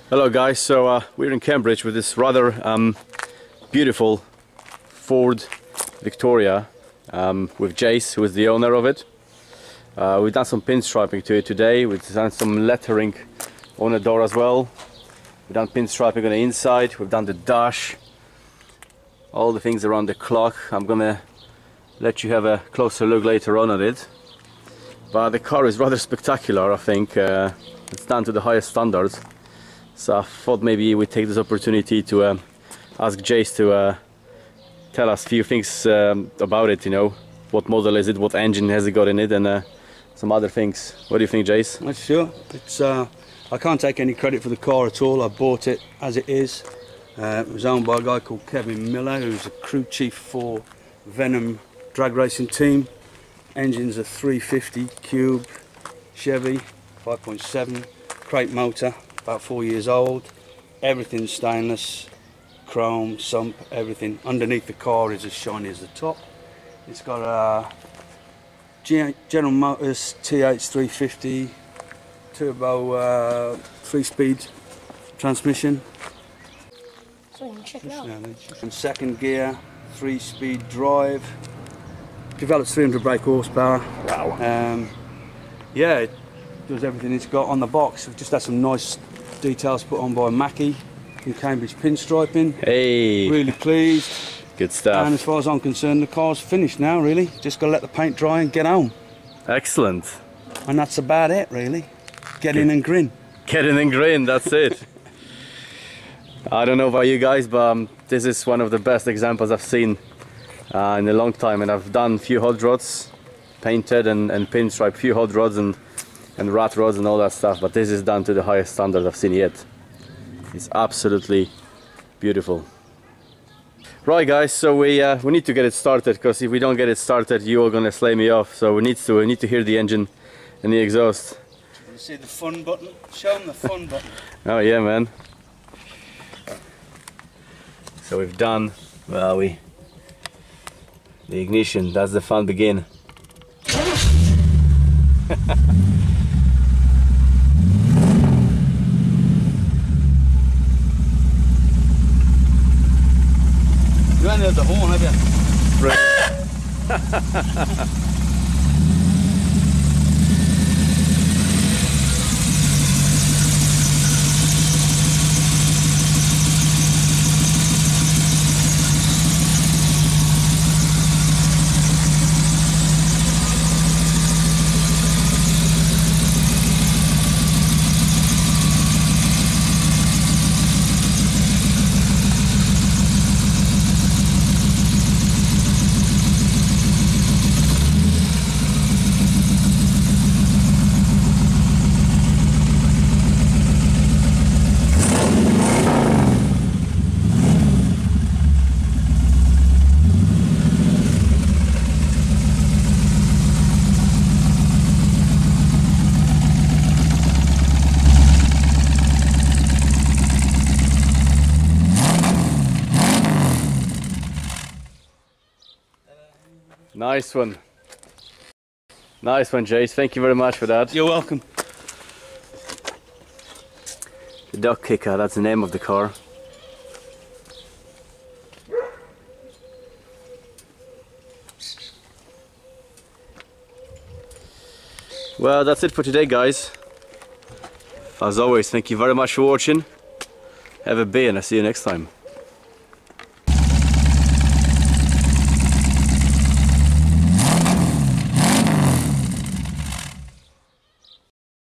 Hello guys, so we're in Cambridge with this rather beautiful Ford Victoria with Jace, who is the owner of it. We've done some pinstriping to it today. We've done some lettering on the door as well. We've done pinstriping on the inside, we've done the dash, all the things around the clock. I'm gonna let you have a closer look later on at it. But the car is rather spectacular, I think. It's done to the highest standards. So I thought maybe we take this opportunity to ask Jace to tell us a few things about it, you know. What model is it, what engine has it got in it, and some other things. What do you think, Jace? Not sure. It's, I can't take any credit for the car at all. I bought it as it is. It was owned by a guy called Kevin Miller, who's a crew chief for Venom drag racing team. Engine's a 350 cube Chevy 5.7 crate motor, about 4 years old. Everything's stainless, chrome, sump, everything. Underneath the car is as shiny as the top. It's got a General Motors TH 350 turbo 3-speed transmission. So you can check it out. And second gear, 3-speed drive. Develops 300 brake horsepower. Wow. Yeah, it does everything it's got on the box. We've just had some nice details put on by Mackie in Cambridge Pinstriping. Hey! Really pleased. Good stuff. And as far as I'm concerned, the car's finished now, really. Just got to let the paint dry and get home. Excellent. And that's about it, really. Get in and grin. Get in and grin, that's it. I don't know about you guys, but this is one of the best examples I've seen in a long time. And I've done a few hot rods, painted and pinstriped, few hot rods and rat rods and all that stuff, but this is done to the highest standard I've seen yet. It's absolutely beautiful. Right guys, so we need to get it started, because if we don't get it started, you're gonna slay me off. So we need to hear the engine and the exhaust. You see the fun button? Show them the fun button. Oh yeah, man. So we've done, well, the ignition, that's the fun begin. You ain't heard the horn, have you? Right. Nice one. Nice one, Jace. Thank you very much for that. You're welcome. The Dog Kicker, that's the name of the car. Well, that's it for today, guys. As always, thank you very much for watching. Have a beer and I'll see you next time.